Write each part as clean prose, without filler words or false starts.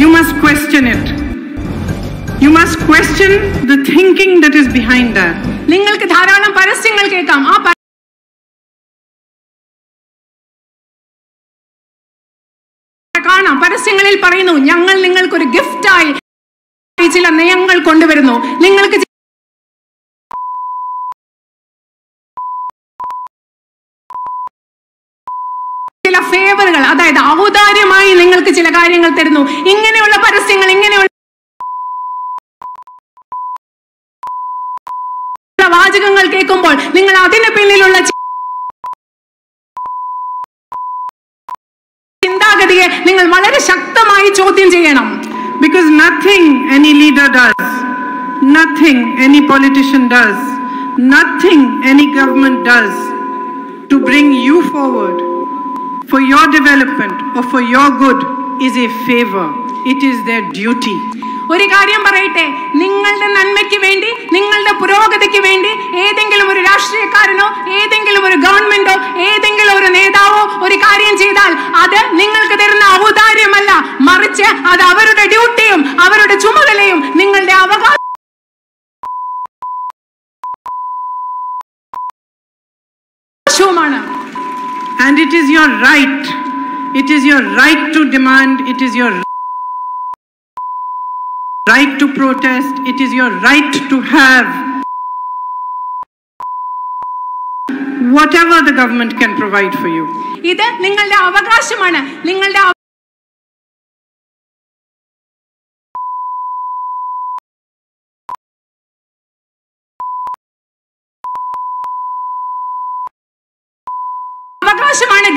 You must question it. You must question the thinking that is behind that. നിങ്ങൾക്ക് ധാരാളം പരസ്യങ്ങൾ കേൾക്കാം. ആ കാണാം, പരസ്യങ്ങളിൽ പറയുന്നു ഞങ്ങൾ നിങ്ങൾക്കൊരു ഗിഫ്റ്റായി ചില നയങ്ങൾ കൊണ്ടുവരുന്നു, നിങ്ങൾക്ക് ചില ഫേവറുകൾ, അതായത് ഔദാര്യമായി നിങ്ങൾക്ക് ചില കാര്യങ്ങൾ തരുന്നു. ഇങ്ങനെയുള്ള പരസ്യങ്ങൾ, ഇങ്ങനെയുള്ള വാചകങ്ങൾ കേൾക്കുമ്പോൾ നിങ്ങൾ അതിന് പിന്നിലുള്ള ചിന്താഗതിയെ നിങ്ങൾ വളരെ ശക്തമായി ചോദ്യം ചെയ്യണം. Because nothing any leader does, nothing any politician does, nothing any government does to bring you forward for your development or for your good is a favor. It is their duty. ഒരു കാര്യം പറയട്ടെ, നിങ്ങളുടെ നന്മയ്ക്ക് വേണ്ടി, നിങ്ങളുടെ പുരോഗതിക്ക് വേണ്ടി ഏതെങ്കിലും ഒരു രാഷ്ട്രീയക്കാരനോ ഏതെങ്കിലും ഒരു ഗവൺമെന്റോ ഏതെങ്കിലും ഒരു നേതാവോ ഒരു കാര്യം ചെയ്താൽ അത് നിങ്ങൾക്ക് തരുന്ന ഔദാര്യമല്ല, മറിച്ച് അത് അവരുടെ ഡ്യൂട്ടിയും അവരുടെ ചുമതലയും നിങ്ങളുടെ അവകാശവുമാണ്. And it is your right. It is your right to demand. It is your right to protest. It is your right to have whatever the government can provide for you. ഇത് നിങ്ങളുടെ അവകാശമാണ്. നിങ്ങളുടെ അവകാശമാണ്.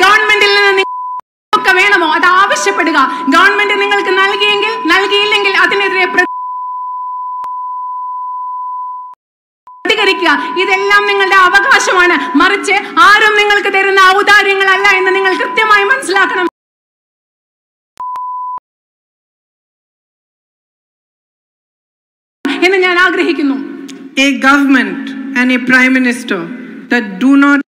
ഗവൺമെന്റിൽ നിന്ന് ഒക്കെ വേണമോ അത് ആവശ്യപ്പെടുക. ഗവൺമെന്റ് നിങ്ങൾക്ക് നൽകിയെങ്കിൽ നൽകിയില്ലെങ്കിൽ അതിനെതിരെ പ്രതികരിക്കുക. ഇതെല്ലാം നിങ്ങളുടെ അവകാശമാണ്, മറിച്ച് ആരും നിങ്ങൾക്ക് തരുന്ന ഔദാര്യങ്ങളല്ല എന്ന് നിങ്ങൾ കൃത്യമായി മനസ്സിലാക്കണം എന്ന് ഞാൻ ആഗ്രഹിക്കുന്നു. A government and a prime minister that do not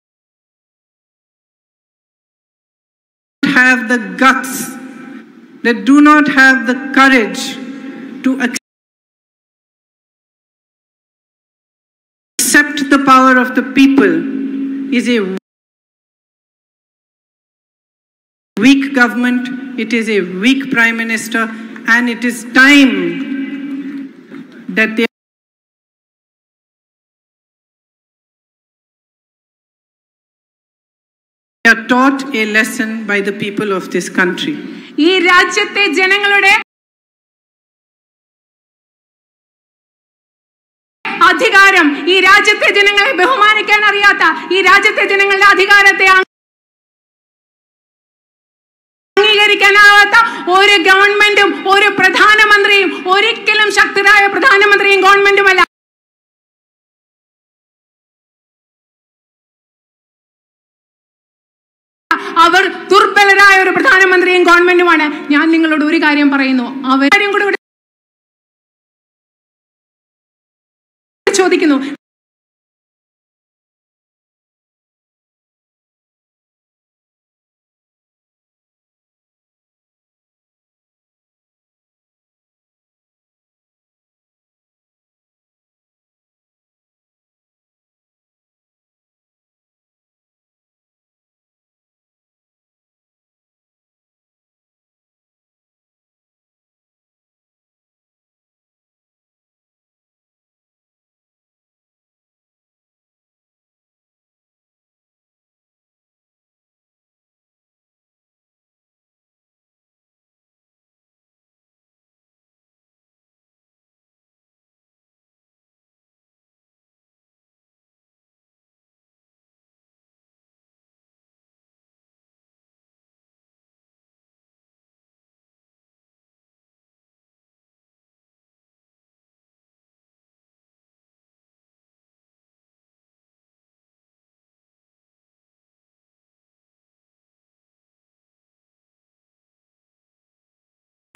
have the guts, that do not have the courage to accept the power of the people is a weak government. It is a weak prime minister, and it is time that they are taught a lesson by the people of this country. ഈ രാജ്യത്തെ ജനങ്ങളുടെ അധികാരം, ഈ രാജ്യത്തെ ജനങ്ങളെ ബഹുമാനിക്കാൻ അറിയാത്ത, ഈ രാജ്യത്തെ ജനങ്ങളുടെ അധികാരത്തെ അംഗീകരിക്കാനാവാത്ത ഒരു ഗവൺമെന്റും ഒരു പ്രധാനമന്ത്രിയും ഒരിക്കലും ശക്തരായ പ്രധാനമന്ത്രിയും ഗവൺമെന്റുമല്ല. അവർ ദുർബലരായ ഒരു പ്രധാനമന്ത്രിയും ഗവൺമെന്റുമാണ്. ഞാൻ നിങ്ങളോട് ഒരു കാര്യം പറയുന്നു, അവരും കൂടെ ചോദിക്കുന്നു.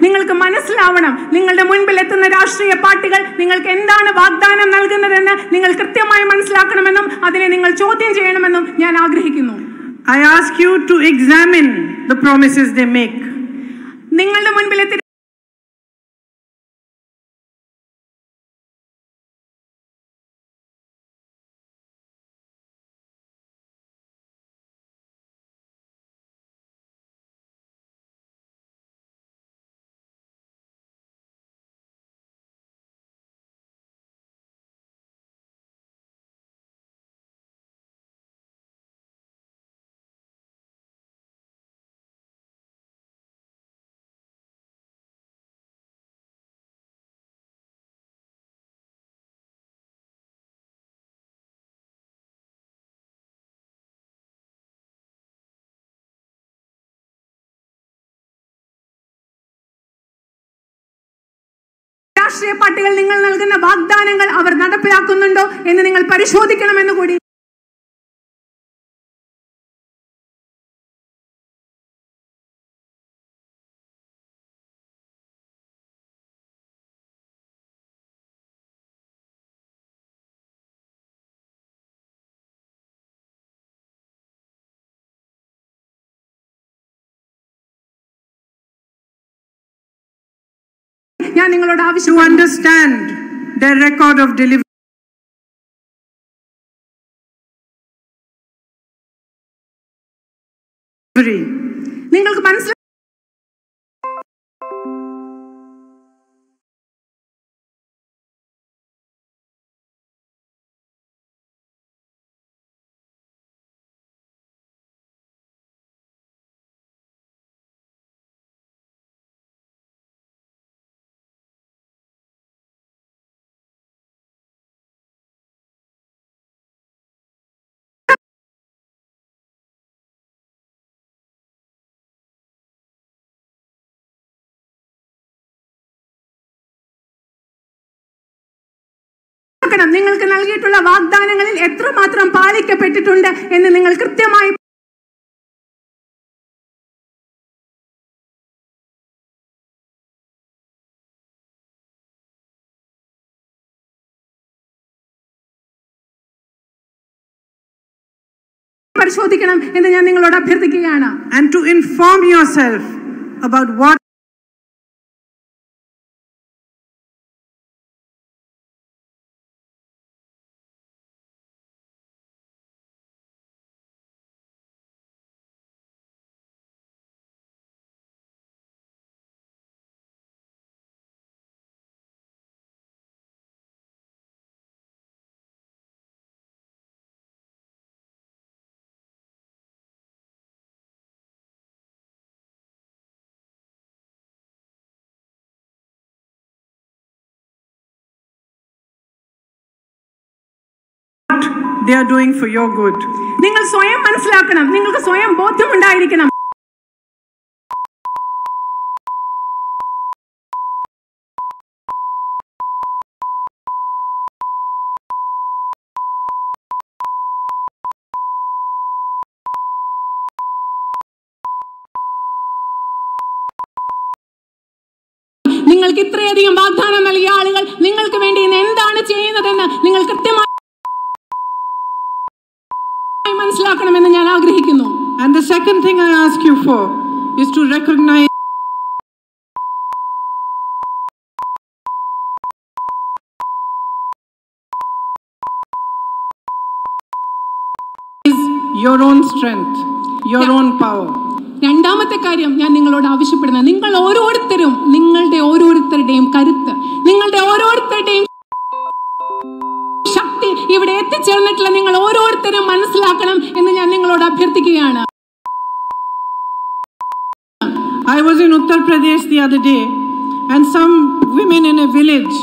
നിങ്ങൾക്ക് മനസ്സിലാവണം, നിങ്ങളുടെ മുൻപിൽ എത്തുന്ന രാഷ്ട്രീയ പാർട്ടികൾ നിങ്ങൾക്ക് എന്താണ് വാഗ്ദാനം നൽകുന്നതെന്ന് നിങ്ങൾ കൃത്യമായി മനസ്സിലാക്കണമെന്നും അതിനെ നിങ്ങൾ ചോദ്യം ചെയ്യണമെന്നും ഞാൻ ആഗ്രഹിക്കുന്നു. I ask you to examine the promises they make. നിങ്ങളുടെ മുൻപിൽ രാഷ്ട്രീയ പാർട്ടികൾ നിങ്ങൾ നൽകുന്ന വാഗ്ദാനങ്ങൾ അവർ നടപ്പിലാക്കുന്നുണ്ടോ എന്ന് നിങ്ങൾ പരിശോധിക്കണമെന്ന് കൂടി ഞാൻ നിങ്ങളോട് ആവശ്യപ്പെടുന്നു. To understand their record of delivery. നിങ്ങൾക്ക് മനസ്സിലാക്കണം, നിങ്ങൾക്ക് നൽകിയിട്ടുള്ള വാഗ്ദാനങ്ങളിൽ എത്രമാത്രം പാലിക്കപ്പെട്ടിട്ടുണ്ട് എന്ന് നിങ്ങൾ കൃത്യമായി പരിശോധിക്കണം എന്ന് ഞാൻ നിങ്ങളോട് അഭ്യർത്ഥിക്കുകയാണ്. And to inform yourself about what they are doing for your good. നിങ്ങൾ സ്വയം മനസ്സിലാക്കണം, നിങ്ങൾക്ക് സ്വയം ബോധ്യമുണ്ടായിരിക്കണം. നിങ്ങൾക്ക് ഇത്രയധികം വാഗ്ദാനം നൽകിയ ആളുകൾ നിങ്ങൾക്ക് വേണ്ടി ഇന്ന് എന്താണ് ചെയ്യുന്നതെന്ന് നിങ്ങൾ കൃത്യമായി മനസ്സിലാക്കണമെന്ന് ഞാൻ ആഗ്രഹിക്കുന്നു. And the second thing I ask you for is to recognize your own strength, your own power. രണ്ടാമത്തെ കാര്യം ഞാൻ നിങ്ങളോട് ആവശ്യപ്പെടുന്നത്, നിങ്ങൾ ഓരോരുത്തരും നിങ്ങളുടെ ഓരോരുത്തരുടെയും കരുത്ത്, നിങ്ങളുടെ ഓരോരുത്തരുടെയും ശക്തി ഇവിടെ എത്തിച്ചേർന്നിട്ടുള്ള നിങ്ങൾ ഓരോരുത്തരും മനസ്സിലാക്കണം എന്ന് ഞാൻ നിങ്ങളോട് അഭ്യർത്ഥിക്കുകയാണ്. I was in Uttar Pradesh the other day and some women in a village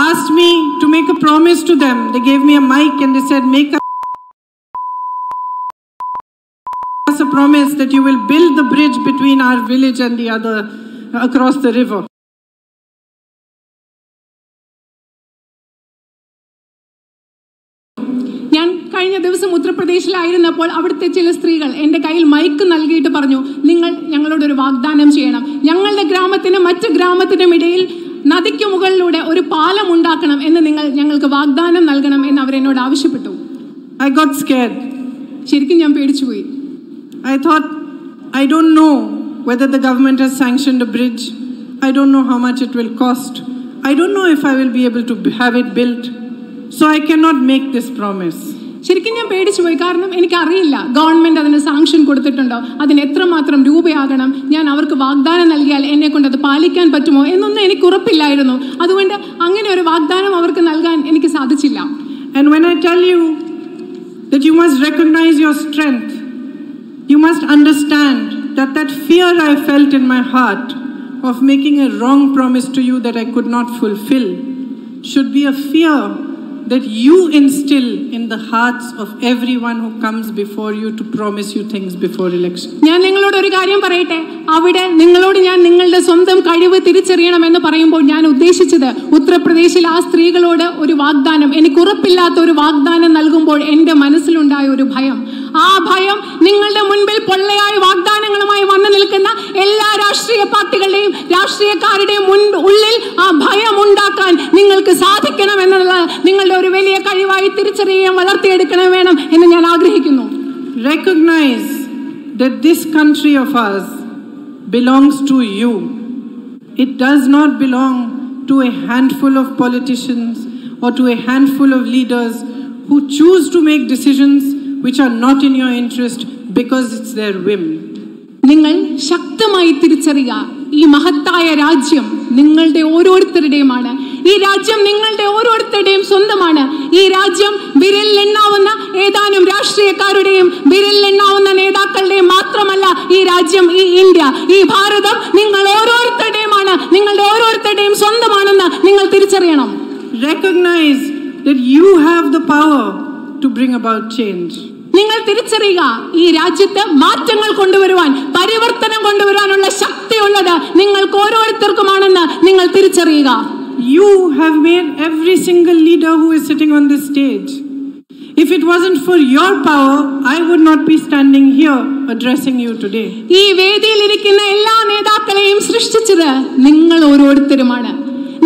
asked me to make a promise to them. They gave me a mic and they said, make us a promise that you will build the bridge between our village and the other across the river. ഞാൻ കഴിഞ്ഞ ദിവസം ഉത്തർപ്രദേശിലായിരുന്നപ്പോൾ അവിടുത്തെ ചില സ്ത്രീകൾ എൻ്റെ കയ്യിൽ mic നൽകിയിട്ട് പറഞ്ഞു, നിങ്ങൾ ഞങ്ങളോടൊരു വാഗ്ദാനം ചെയ്യണം, ഞങ്ങളുടെ ഗ്രാമത്തിനും മറ്റ് ഗ്രാമത്തിനും ഇടയിൽ നദിക്ക് മുകളിലൂടെ ഒരു പാലം ഉണ്ടാക്കണം എന്ന് നിങ്ങൾ ഞങ്ങൾക്ക് വാഗ്ദാനം നൽകണം എന്ന് അവരെന്നോട് ആവശ്യപ്പെട്ടു. I got scared. ശരിക്കും ഞാൻ പേടിച്ചുപോയി. I thought, I don't know whether the government has sanctioned a bridge. I don't know how much it will cost. I don't know if I will be able to have it built. So I cannot make this promise. ശരിക്കും ഞാൻ പേടിച്ചുപോയി. കാരണം എനിക്കറിയില്ല government അതിന് sanction കൊടുത്തിട്ടുണ്ടോ, അതിന് എത്രമാത്രം രൂപയാകണം, ഞാൻ അവർക്ക് വാഗ്ദാനം നൽകിയാൽ എന്നെ കൊണ്ട് അത് പാലിക്കാൻ പറ്റുമോ എന്നൊന്നും എനിക്ക് ഉറപ്പില്ലായിരുന്നു. അതുകൊണ്ട് അങ്ങനെ ഒരു വാഗ്ദാനം അവർക്ക് നൽകാൻ എനിക്ക് സാധിച്ചില്ല. And when I tell you that you must recognize your strength, you must understand that that fear I felt in my heart of making a wrong promise to you that I could not fulfill should be a fear that you instill in the hearts of everyone who comes before you to promise you things before election. ഞാൻ നിങ്ങളോട് ഒരു കാര്യം പറയട്ടെ, അവിടെ നിങ്ങളോട് ഞാൻ നിങ്ങളുടെ സ്വന്തം കഴിവ് കഴിവ് തിരിച്ചറിയണമെന്ന് പറയുമ്പോൾ ഞാൻ ഉദ്ദേശിച്ചത് ഉത്തർപ്രദേശിൽ ആ സ്ത്രീകളോട് ഒരു വാഗ്ദാനം, എനിക്ക് ഉറപ്പില്ലാത്ത ഒരു വാഗ്ദാനം നൽകുമ്പോൾ എൻ്റെ മനസ്സിലുണ്ടായ ഒരു ഭയം, ആ ഭയം നിങ്ങളുടെ മുൻപിൽ പൊള്ളയായ വാഗ്ദാനങ്ങളുമായി വന്നു നിൽക്കുന്ന എല്ലാ രാഷ്ട്രീയ പാർട്ടികളുടെയും രാഷ്ട്രീയക്കാരുടെയും ഉള്ളിൽ ആ ഭയം ഉണ്ടാക്കാൻ നിങ്ങൾക്ക് സാധിക്കണം എന്നുള്ള നിങ്ങളുടെ ഒരു വലിയ കഴിവായി തിരിച്ചറിയാൻ വളർത്തിയെടുക്കണം വേണം എന്ന് ഞാൻ ആഗ്രഹിക്കുന്നു. Recognize that this country of ours belongs to you. It does not belong to a handful of politicians or to a handful of leaders who choose to make decisions which are not in your interest because it's their whim. നിങ്ങൾ ശക്തമായി തിരിച്ചറിയുക, ഈ മഹത്തായ രാജ്യം നിങ്ങളുടെ ഓരോരുത്തരുടെയുമാണ്. ഈ രാജ്യം നിങ്ങളുടെ ഓരോരുത്തരുടെയും സ്വന്തമാണ്. ഈ രാജ്യം വിരലിലെണ്ണാവുന്ന ഏതാനും രാഷ്ട്രീയക്കാരുടെയും വിരലിലെണ്ണാവുന്ന നേതാക്കളുടെയും മാത്രമല്ല ഈ രാജ്യം, ഈ ഇന്ത്യ, ഈ ഭാരതം നിങ്ങൾ ഓരോരുത്തരുടെയുമാണ്, നിങ്ങളുടെ ഓരോരുത്തരുടെയും സ്വന്തമാണെന്ന് നിങ്ങൾ തിരിച്ചറിയണം. Recognize that you have the power to bring about change. നിങ്ങൾ തിരിച്ചറിയുക, ഈ രാജ്യത്ത് മാറ്റങ്ങൾ കൊണ്ടുവരുവാൻ, പരിവർത്തനം കൊണ്ടുവരാനുള്ള ശക്തിയുള്ളത് നിങ്ങൾക്ക് ഓരോരുത്തർക്കുമാണെന്ന് നിങ്ങൾ തിരിച്ചറിയുക. You have made every single leader who is sitting on this stage. If it wasn't for your power, I would not be standing here addressing you today. ഈ വേദിയിൽ ഇരിക്കുന്ന എല്ലാ നേതാക്കളെയും സൃഷ്ടിച്ചത് നിങ്ങൾ ഓരോരുത്തരുമാണ്.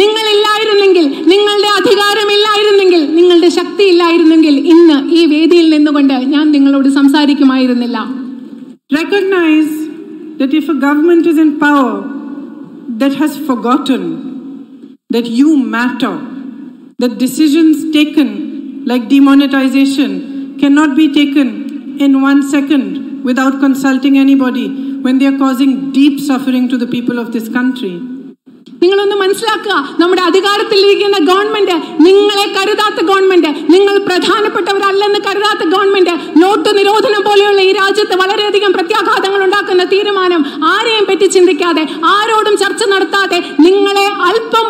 നിങ്ങളില്ലായിരുന്നെങ്കിൽ, നിങ്ങളുടെ അധികാരമില്ലായിരുന്നെങ്കിൽ, നിങ്ങളുടെ ശക്തി ഇല്ലായിരുന്നെങ്കിൽ ഇന്ന് ഈ വേദിയിൽ നിന്നുകൊണ്ട് ഞാൻ നിങ്ങളോട് സംസാരിക്കുമായിരുന്നില്ല. Recognize that if a government is in power that has forgotten that you matter, that decisions taken like demonetization cannot be taken in 1 second without consulting anybody when they are causing deep suffering to the people of this country. നിങ്ങളൊന്ന് മനസ്സിലാക്കുക, നമ്മുടെ അധികാരത്തിലിരിക്കുന്ന government നിങ്ങളെ കരുതാത്ത government, നിങ്ങൾ പ്രധാനപ്പെട്ടവരല്ലെന്ന് കരുതാത്ത government, not നിരോധനം പോലെയുള്ള ഈ രാജ്യത്ത് വളരെയധികം പ്രത്യാഘാതങ്ങൾ ഉണ്ടാക്കുന്ന തീരുമാനം ആരെയും പറ്റി ചിന്തിക്കാതെ, ആരോടും ചർച്ച നടത്താതെ, നിങ്ങൾക്ക് അല്പം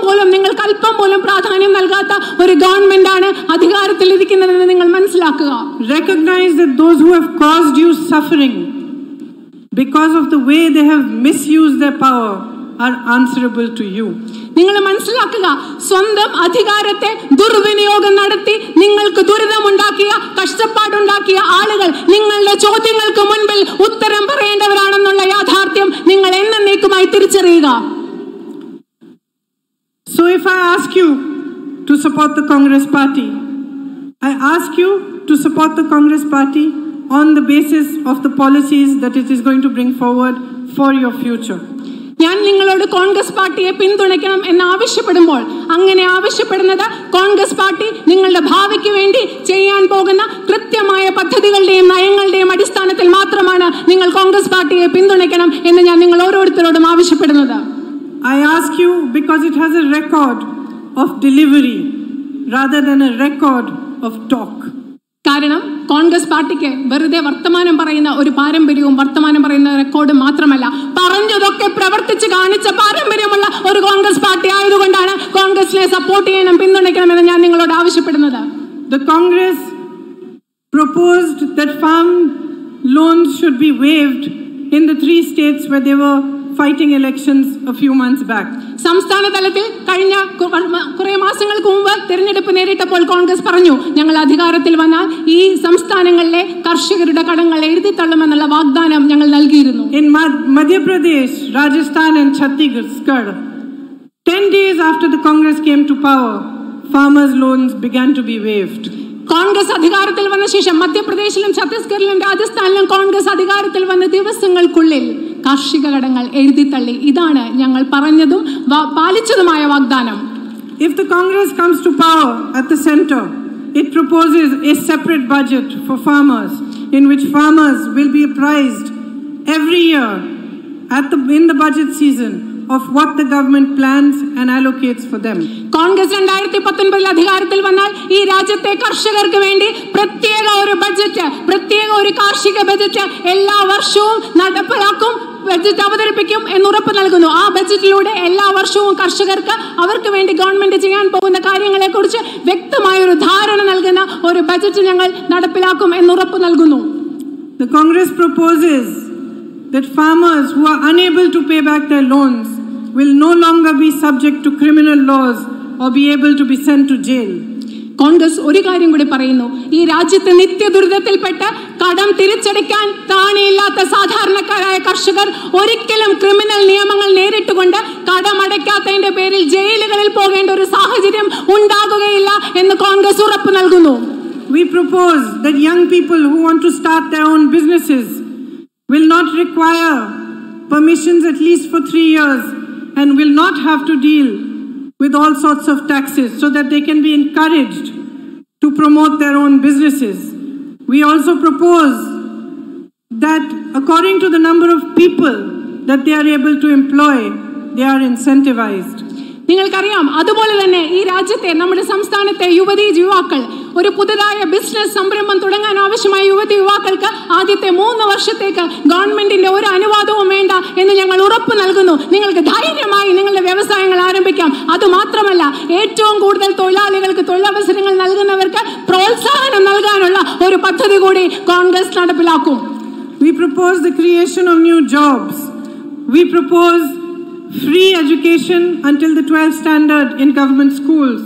പോലും പ്രാധാന്യം നൽകാത്ത ഒരു ഗവൺമെന്റ് ആണ് അധികാരത്തിലിരിക്കുന്നതെന്ന് നിങ്ങൾ മനസ്സിലാക്കുക. Recognize that those who have caused you suffering because of the way they have misused their power are answerable to you. നിങ്ങൾ മനസ്സിലാക്കുക, സ്വന്തം അധികാരത്തെ ദുർവിനിയോഗം നടത്തി നിങ്ങൾക്ക് ദുരിതമുണ്ടാക്കിയ, കഷ്ടപ്പാടുണ്ടാക്കിയ ആളുകൾ നിങ്ങളുടെ ചോദ്യങ്ങൾക്ക് മുൻപിൽ ഉത്തരം പറയേണ്ടവരാണെന്നുള്ള യാഥാർത്ഥ്യം നിങ്ങൾ എന്നേക്കുമായി തിരിച്ചറിയുക. So if I ask you to support the Congress party, I ask you to support the Congress party on the basis of the policies that it is going to bring forward for your future. ഞാൻ നിങ്ങളോട് കോൺഗ്രസ് പാർട്ടിയെ പിന്തുണയ്ക്കണം എന്ന് ആവശ്യപ്പെടുമ്പോൾ, അങ്ങനെ ആവശ്യപ്പെടുന്നത് Congress party നിങ്ങളുടെ ഭാവിക്ക് വേണ്ടി ചെയ്യാൻ പോകുന്ന കൃത്യമായ പദ്ധതികളുടെയും നയങ്ങളുടെയും അടിസ്ഥാനത്തിൽ മാത്രമാണ് നിങ്ങൾ കോൺഗ്രസ് പാർട്ടിയെ പിന്തുണയ്ക്കണം എന്ന് ഞാൻ നിങ്ങൾ ഓരോരുത്തരോടും ആവശ്യപ്പെടുന്നത്. I ask you because it has a record of delivery rather than a record of talk. കാരണം കോൺഗ്രസ് പാർട്ടിക്ക് വെറുതെ വർത്തമാനം പറയുന്ന ഒരു പാരമ്പര്യവും വർത്തമാനം പറയുന്ന റെക്കോർഡും മാത്രമല്ല, പറഞ്ഞതൊക്കെ പ്രവർത്തിച്ച് കാണിച്ച പാരമ്പര്യമുള്ള ഒരു കോൺഗ്രസ് പാർട്ടി ആയതുകൊണ്ടാണ് കോൺഗ്രസിനെ സപ്പോർട്ട് ചെയ്യണം, പിന്തുണയ്ക്കണമെന്ന് ഞാൻ നിങ്ങളോട് ആവശ്യപ്പെടുന്നത്. The Congress proposed that farm loans should be waived in the 3 states where they were fighting elections a few months back. സംസ്ഥാന തലത്തിൽ കഴിഞ്ഞ കുറെ മാസങ്ങൾക്ക് മുമ്പ് തിരഞ്ഞെടുപ്പ് നേരിട്ടപ്പോൾ കോൺഗ്രസ് പറഞ്ഞു, ഞങ്ങൾ അധികാരത്തിൽ വന്നാൽ ഈ സംസ്ഥാനങ്ങളിലെ കർഷകരുടെ കടങ്ങൾ എഴുതി തള്ളുമെന്നുള്ള വാഗ്ദാനം ഞങ്ങൾ നൽകിയിരുന്നു. In Madhya Pradesh, Rajasthan and Chhattisgarh, 10 days after the Congress came to power, farmers' loans began to be waived. Congress അധികാരത്തിൽ വന്ന ശേഷം മധ്യപ്രദേശിലും ഛത്തീസ്ഗഡിലും രാജസ്ഥാനിലും കോൺഗ്രസ് അധികാരത്തിൽ വന്ന ദിവസങ്ങൾക്കുള്ളിൽ കാർഷിക കടങ്ങൾ എഴുതിത്തള്ളി. ഇതാണ് ഞങ്ങൾ പറഞ്ഞതും പാലിച്ചതുമായ വാഗ്ദാനം. If the Congress comes to power at the center, it proposes a separate budget for farmers in which farmers will be apprised every year in the budget season of what the government plans and allocates for them. Congress 2019 അധികാരത്തിൽ വന്നാൽ ഈ രാജ്യത്തെ കർഷകർക്ക് വേണ്ടി പ്രത്യേക ഒരു budget, പ്രത്യേക ഒരു കാർഷിക ബഡ്ജറ്റ് എല്ലാ വർഷവും നടപ്പിലാക്കും, ബഡ്ജറ്റ് അവതരിപ്പിക്കും എന്ന് ഉറപ്പ് നൽകുന്നു. ആ ബഡ്ജറ്റിലൂടെ എല്ലാ വർഷവും കർഷകർക്ക് അവർക്ക് വേണ്ടി ഗവൺമെന്റ് ചെയ്യാൻ പോകുന്ന കാര്യങ്ങളെ കുറിച്ച് വ്യക്തമായ ഒരു ധാരണ നൽകുന്ന ഒരു ബഡ്ജറ്റ് ഞങ്ങൾ നടപ്പിലാക്കും എന്ന് ഉറപ്പ് നൽകുന്നു. The Congress proposes that farmers who are unable to pay back their loans will no longer be subject to criminal laws or be able to be sent to jail. Congress ഒരു കാര്യം കൂടി പറയുന്നു, ഈ രാജ്യത്തെ നിത്യദുരിതത്തിൽപ്പെട്ട് കടം തിരിച്ചടയ്ക്കാൻ ത്രാണിയില്ലാത്ത സാധാരണക്കാരായ കർഷകർ ഒരിക്കലും ക്രിമിനൽ നിയമങ്ങൾ നേരിട്ടുകൊണ്ട് കടമടയ്ക്കാത്തതിന്റെ പേരിൽ ജയിലുകളിൽ പോകേണ്ട ഒരു സാഹചര്യം ഉണ്ടാകുകയില്ല എന്ന് കോൺഗ്രസ് ഉറപ്പ് നൽകുന്നു. We propose that young people who want to start their own businesses will not require permissions at least for 3 years and will not have to deal with all sorts of taxes, so that they can be encouraged to promote their own businesses. We also propose that according to the number of people that they are able to employ, they are incentivized. നിങ്ങൾക്കറിയാം, അതുപോലെ തന്നെ ഈ രാജ്യത്തെ നമ്മുടെ സംസ്ഥാനത്തെ യുവാക്കൾ ഒരു പുതുതായ business സംരംഭം തുടങ്ങാൻ ആവശ്യമായ യുവാക്കൾക്ക് ആദ്യത്തെ 3 വർഷത്തേക്ക് ഗവൺമെന്റിന്റെ ഒരു അനുവാദവും വേണ്ട എന്ന് ഞങ്ങൾ ഉറപ്പ് നൽകുന്നു. നിങ്ങൾക്ക് ധൈര്യമായി നിങ്ങളുടെ വ്യവസായങ്ങൾ ആരംഭിക്കാം. അതുമാത്രമല്ല, ഏറ്റവും കൂടുതൽ തൊഴിലാളികൾക്ക് തൊഴിലവസരങ്ങൾ നൽകുന്നവർക്ക് പ്രോത്സാഹനം നൽകാനുള്ള ഒരു പദ്ധതി കൂടി കോൺഗ്രസ് നടപ്പിലാക്കും. We propose the creation of new jobs. We propose free education until the 12th standard in government schools